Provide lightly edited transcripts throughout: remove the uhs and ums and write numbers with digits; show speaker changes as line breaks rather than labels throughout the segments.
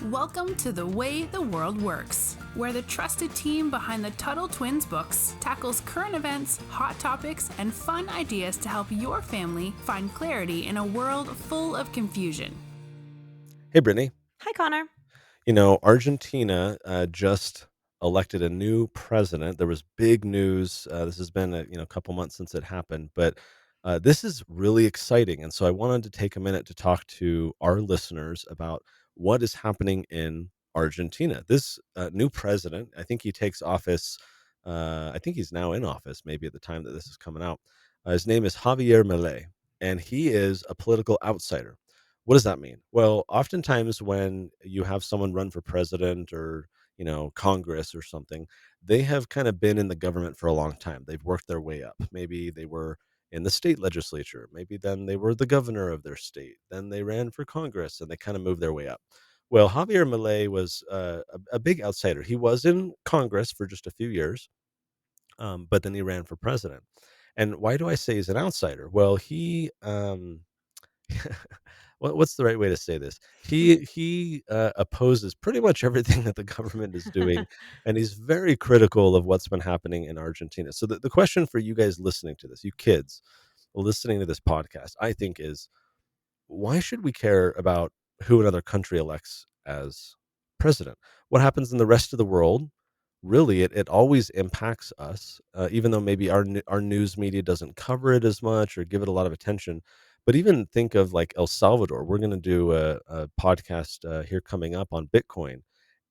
Welcome to The Way the World Works, where the trusted team behind the Tuttle Twins books tackles current events, hot topics, and fun ideas to help your family find clarity in a world full of confusion.
Hey, Brittany.
Hi, Connor.
Argentina just elected a new president. There was big news. This has been a couple months since it happened, but this is really exciting. And so I wanted to take a minute to talk to our listeners about what is happening in Argentina. This new president, I think he takes office. I think he's now in office, maybe at the time that this is coming out. His name is Javier Milei, and he is a political outsider. What does that mean? Well, oftentimes when you have someone run for president or, Congress or something, they have kind of been in the government for a long time. They've worked their way up. Maybe they were in the state legislature. Maybe then they were the governor of their state. Then they ran for Congress and they kind of moved their way up. Well, Javier Milei was a big outsider. He was in Congress for just a few years, but then he ran for president. And why do I say he's an outsider? Well, what's the right way to say this? He opposes pretty much everything that the government is doing, and he's very critical of what's been happening in Argentina. So the question for you guys listening to this, you kids listening to this podcast, I think is, why should we care about who another country elects as president? What happens in the rest of the world? Really, it always impacts us, even though maybe our news media doesn't cover it as much or give it a lot of attention. But even think of like El Salvador. We're going to do a podcast here coming up on Bitcoin,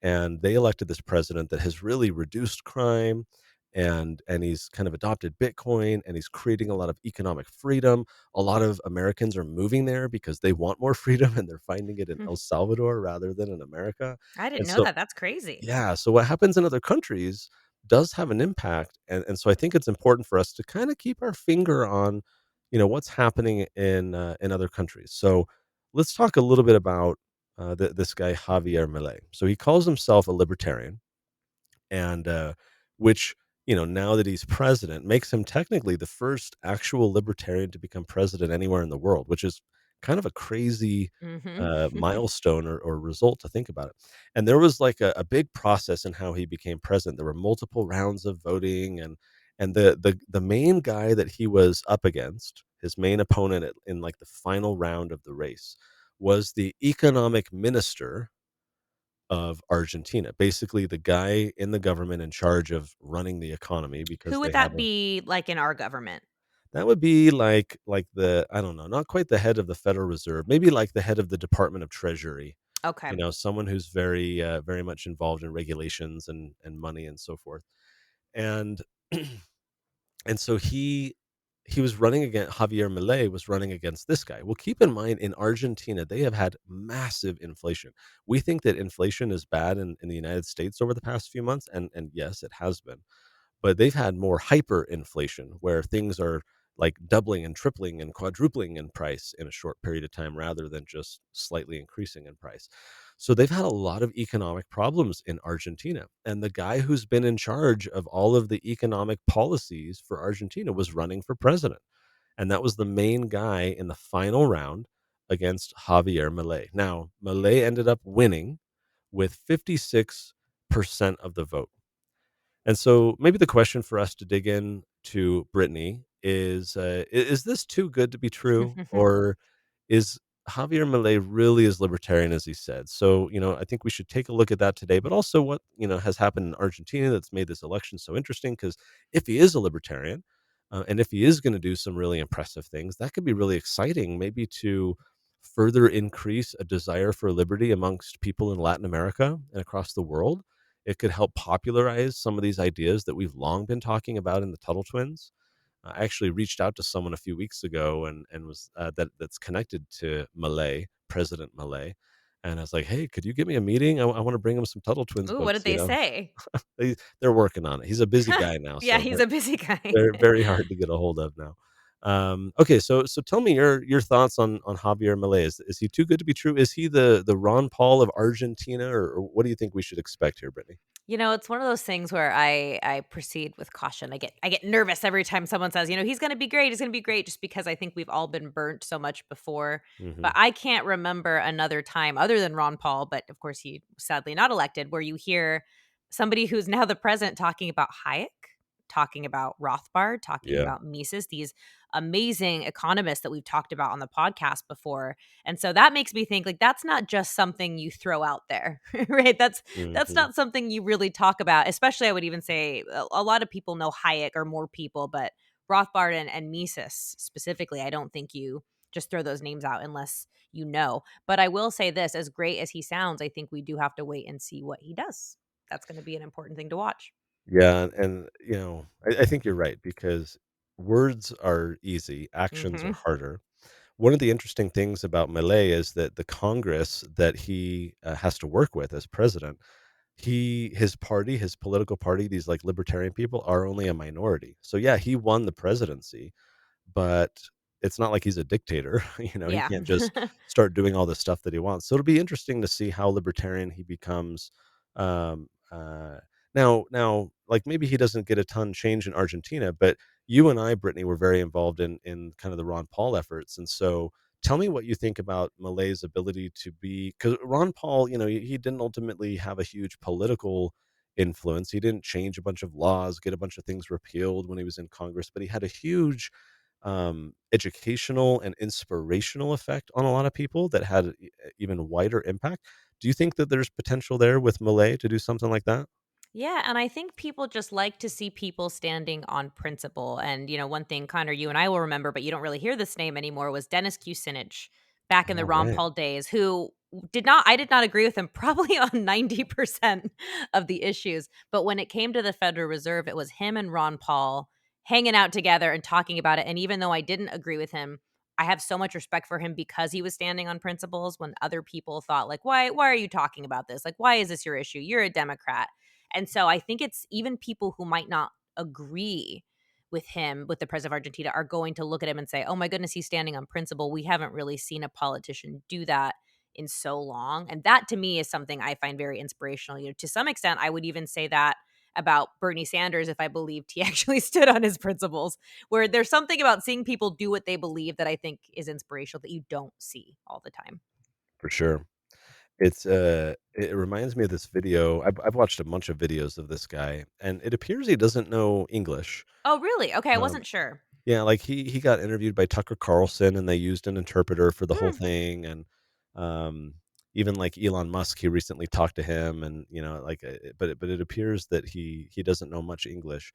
and they elected this president that has really reduced crime, and he's kind of adopted Bitcoin, and he's creating a lot of economic freedom. A lot of Americans are moving there because they want more freedom, and they're finding it in El Salvador rather than in America.
I didn't
And
know
so
that. That's crazy.
yeah, so what happens in other countries does have an impact, and so I think it's important for us to kinda keep our finger on, what's happening in other countries. So, let's talk a little bit about, this guy Javier Milei. So he calls himself a libertarian, and which, now that he's president, makes him technically the first actual libertarian to become president anywhere in the world, which is kind of a crazy
Mhm.
milestone or result to think about it. And there was like a big process in how he became president. There were multiple rounds of voting, and the main guy that he was up against, his main opponent in like the final round of the race, was the economic minister of Argentina. Basically, the guy in the government in charge of running the economy, because
Who
they
would
have
that
a
be like in our government?
that would be like the I don't know, not quite the head of the Federal Reserve, maybe like the head of the Department of Treasury,
Okay.
someone who's very much involved in regulations and money and so forth. And and so he was running against Javier Milei was running against this guy. Well, keep in mind in Argentina, they have had massive inflation. We think that inflation is bad in the United States over the past few months, and yes, it has been, but they've had more hyperinflation where things are like doubling and tripling and quadrupling in price in a short period of time rather than just slightly increasing in price. So they've had a lot of economic problems in Argentina. And the guy who's been in charge of all of the economic policies for Argentina was running for president. And that was the main guy in the final round against Javier Milei. Now, Milei ended up winning with 56% of the vote. And so maybe the question for us to dig in to Brittany is this too good to be true? Or is Javier Milei really as libertarian as he said? So, I think we should take a look at that today, but also what, has happened in Argentina that's made this election so interesting. Because if he is a libertarian, and if he is going to do some really impressive things, that could be really exciting, maybe to further increase a desire for liberty amongst people in Latin America and across the world. It could help popularize some of these ideas that we've long been talking about in the Tuttle Twins. I actually reached out to someone a few weeks ago and was that's connected to Malay, President Malay, and I was like, "Hey, could you get me a meeting? I want to bring him some Tuttle Twins
Ooh, what
books."
did they say?
They're working on it. He's a busy guy now,
Yeah,
so
he's a busy guy.
they're very hard to get a hold of now. Okay, so tell me your thoughts on Javier Milei. Is he too good to be true? Is he the Ron Paul of Argentina, or what do you think we should expect here, Brittany?
It's one of those things where I proceed with caution. I get nervous every time someone says, he's going to be great. He's going to be great, just because I think we've all been burnt so much before.
Hmm.
But I can't remember another time other than Ron Paul, but of course he sadly not elected, where you hear somebody who's now the president talking about Hayek, talking about Rothbard, talking
Yeah.
about Mises, these amazing economists that we've talked about on the podcast before. And so that makes me think, like, that's not just something you throw out there, right? That's
Hmm.
not something you really talk about, especially I would even say a lot of people know Hayek, or more people, but Rothbard and Mises specifically, I don't think you just throw those names out unless you know. But I will say this, as great as he sounds, I think we do have to wait and see what he does. That's going to be an important thing to watch.
Yeah, and I think you're right because words are easy, actions are
Hmm.
harder. One of the interesting things about Milei is that the Congress that he has to work with as president, his party, his political party, these like libertarian people are only a minority. So yeah, he won the presidency, but it's not like he's a dictator. He
Yeah.
can't just start doing all the stuff that he wants. So it'll be interesting to see how libertarian he becomes. Um, uh, now, like maybe he doesn't get a ton change in Argentina, but you and I, Brittany, were very involved in kind of the Ron Paul efforts, and so tell me what you think about Malay's ability to be because Ron Paul, he didn't ultimately have a huge political influence. He didn't change a bunch of laws, get a bunch of things repealed when he was in Congress, but he had a huge educational and inspirational effect on a lot of people that had even wider impact. Do you think that there's potential there with Malay to do something like that?
Yeah, and I think people just like to see people standing on principle. And one thing, Connor, you and I will remember, but you don't really hear this name anymore, was Dennis Kucinich back in the
All
Ron
right.
Paul days, who I did not agree with him probably on 90% of the issues. But when it came to the Federal Reserve, it was him and Ron Paul hanging out together and talking about it. And even though I didn't agree with him, I have so much respect for him because he was standing on principles when other people thought, like, why are you talking about this? Like, why is this your issue? You're a Democrat. And so I think it's even people who might not agree with him, with the president of Argentina, are going to look at him and say, oh my goodness, he's standing on principle. We haven't really seen a politician do that in so long. And that to me is something I find very inspirational. To some extent, I would even say that about Bernie Sanders if I believed he actually stood on his principles, where there's something about seeing people do what they believe that I think is inspirational that you don't see all the time.
For sure. It reminds me of this video. I've watched a bunch of videos of this guy, and it appears he doesn't know English.
Oh, really? Okay, I
Um,
wasn't sure.
Yeah, like he got interviewed by Tucker Carlson, and they used an interpreter for the whole
Hmm.
thing, and um, even like Elon Musk, he recently talked to him, and but it appears that he doesn't know much English.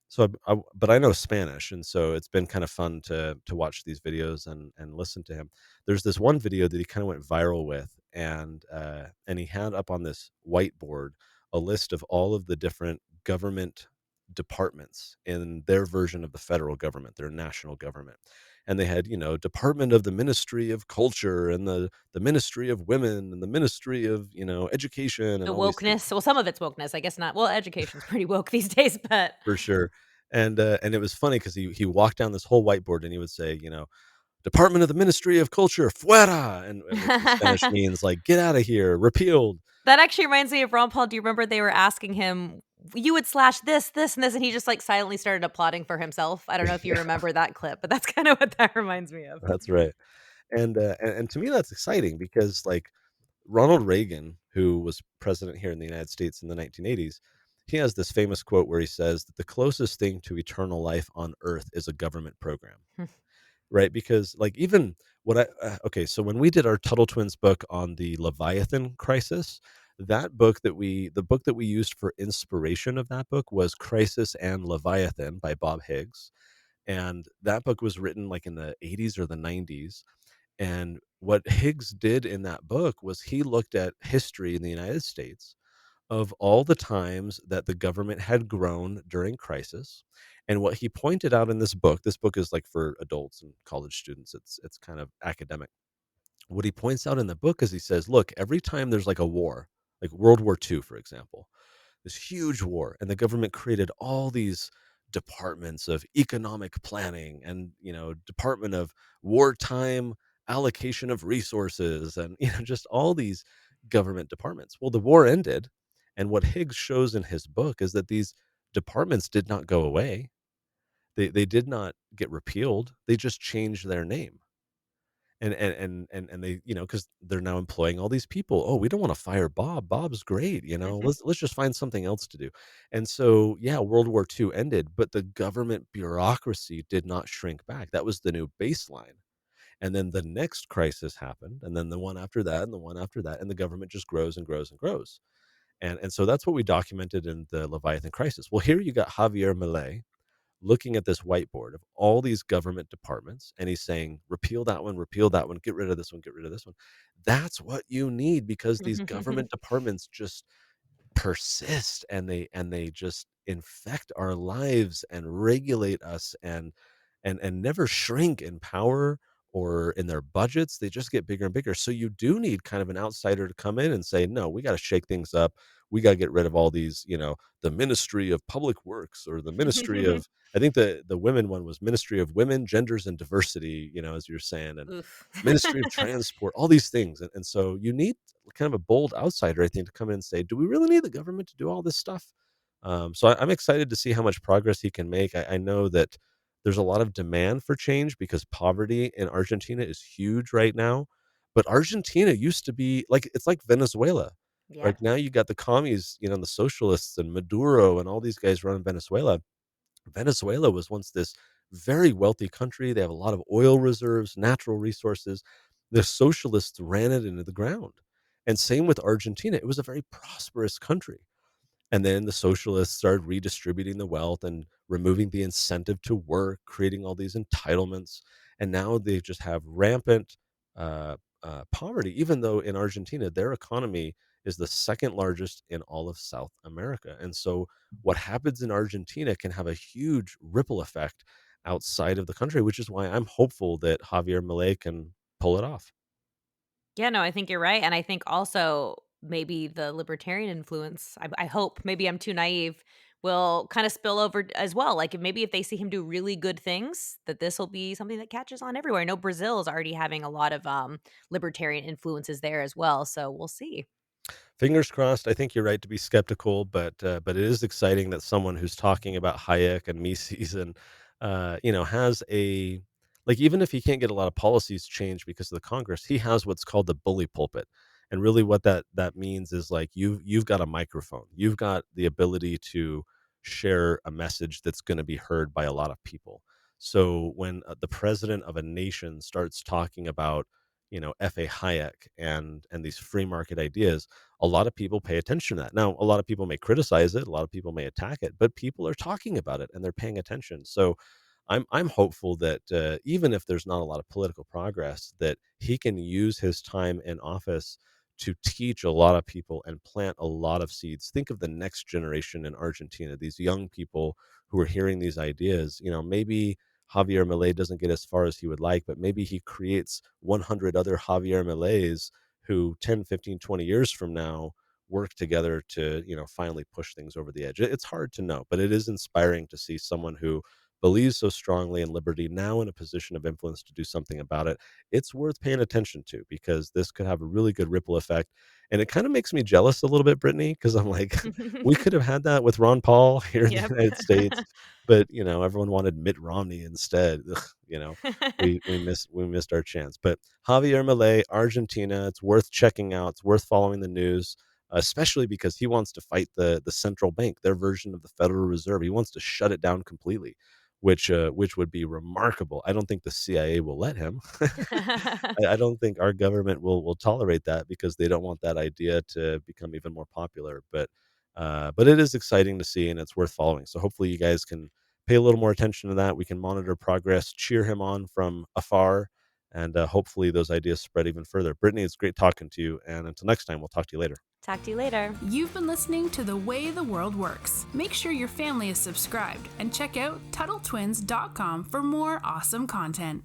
So, but I know Spanish, and so it's been kind of fun to watch these videos and listen to him. There's this one video that he kind of went viral with, and he had up on this whiteboard a list of all of the different government departments in their version of the federal government, their national government. And they had, Department of the Ministry of Culture and the Ministry of Women and the Ministry of, Education and
The
all these things
wokeness, well, some of it's wokeness, I guess not. Well, education's pretty woke these days, but
for sure. And it was funny because he walked down this whole whiteboard and he would say, Department of the Ministry of Culture, fuera, and which in Spanish
that
means like get out of here, repealed.
actually reminds me of Ron Paul. Do you remember they were asking him, "You would slash this, this, and this," and he just, like, silently started applauding for himself? I don't know if you
Yeah,
remember that clip, but that's kinda what that reminds me of.
that's right. And to me that's exciting because like Ronald Reagan, who was president here in the United States in the 1980s, he has this famous quote where he says that the closest thing to eternal life on earth is a government program, right? Because like even okay, so when we did our Tuttle Twins book on the Leviathan crisis, the book that we used for inspiration of that book was Crisis and Leviathan by Bob Higgs. And that book was written like in the 80s or the 90s, and what Higgs did in that book was he looked at history in the United States of all the times that the government had grown during crisis. And what he pointed out in this book is like for adults and college students. It's kind of academic. What he points out in the book is he says, look, every time there's like a war, like World War II, for example, this huge war, and the government created all these departments of economic planning and, Department of wartime allocation of resources and, just all these government departments. Well, the war ended. And what Higgs shows in his book is that these departments did not go away. They did not get repealed. They just changed their name. And they, because they're now employing all these people. Oh, we don't want to fire Bob. Bob's great. Let's just find something else to do. And so, yeah, World War II ended, but the government bureaucracy did not shrink back. That was the new baseline. And then the next crisis happened, and then the one after that, and the one after that, and the government just grows and grows and grows. And so that's what we documented in the Leviathan crisis. Well, here you got Javier Milei looking at this whiteboard of all these government departments, and he's saying, repeal that one, get rid of this one, get rid of this one. That's what you need, because these government departments just persist, and they just infect our lives and regulate us, and never shrink in power or in their budgets. They just get bigger and bigger. So you do need kind of an outsider to come in and say, no, we got to shake things up. We got to get rid of all these, the Ministry of Public Works, or the Ministry of, I think the women one was Ministry of Women, Genders, and Diversity, as you're saying, and
Oof.
Ministry of Transport, all these things. And so you need kind of a bold outsider, I think, to come in and say, do we really need the government to do all this stuff? I'm excited to see how much progress he can make. I know that there's a lot of demand for change because poverty in Argentina is huge right now. But Argentina used to be like, it's like Venezuela.
Yeah.
Right now you got the commies, the socialists and Maduro and all these guys running Venezuela. Venezuela was once this very wealthy country. They have a lot of oil reserves, natural resources. The socialists ran it into the ground. And same with Argentina. It was a very prosperous country. And then the socialists started redistributing the wealth and removing the incentive to work, creating all these entitlements. And now they just have rampant poverty, even though in Argentina, their economy is the second largest in all of South America. And so what happens in Argentina can have a huge ripple effect outside of the country, which is why I'm hopeful that Javier Milei can pull it off.
Yeah, no, I think you're right. And I think also maybe the libertarian influence, I hope, maybe I'm too naive, will kind of spill over as well. Like maybe if they see him do really good things, that this will be something that catches on everywhere. I know Brazil is already having a lot of libertarian influences there as well. So we'll see.
Fingers crossed. I think you're right to be skeptical, but it is exciting that someone who's talking about Hayek and Mises and has a, like, even if he can't get a lot of policies changed because of the Congress, he has what's called the bully pulpit. And really what that means is, like, you've got a microphone. You've got the ability to share a message that's going to be heard by a lot of people. So when the president of a nation starts talking about, F.A. Hayek and these free market ideas, a lot of people pay attention to that. Now, a lot of people may criticize it, a lot of people may attack it, but people are talking about it and they're paying attention. So I'm hopeful that even if there's not a lot of political progress, that he can use his time in office to teach a lot of people and plant a lot of seeds. Think of the next generation in Argentina, these young people who are hearing these ideas. Maybe Javier Milei doesn't get as far as he would like, but maybe he creates 100 other Javier Mileis who 10, 15, 20 years from now work together to, finally push things over the edge. It's hard to know, but it is inspiring to see someone who believes so strongly in liberty now in a position of influence to do something about it. It's worth paying attention to, because this could have a really good ripple effect. And it kind of makes me jealous a little bit, Brittany, because I'm like, we could have had that with Ron Paul here in the
Yep.
United States, but everyone wanted Mitt Romney instead. Ugh, we missed our chance. But Javier Milei, Argentina, it's worth checking out. It's worth following the news, especially because he wants to fight the central bank, their version of the Federal Reserve. He wants to shut it down completely, which would be remarkable. I don't think the CIA will let him. I don't think our government will tolerate that, because they don't want that idea to become even more popular. But it is exciting to see, and it's worth following. So hopefully you guys can pay a little more attention to that. We can monitor progress, cheer him on from afar, and hopefully those ideas spread even further. Brittany, it's great talking to you, and until next time, we'll talk to you later.
Talk to you later.
You've been listening to The Way the World Works. Make sure your family is subscribed and check out TuttleTwins.com for more awesome content.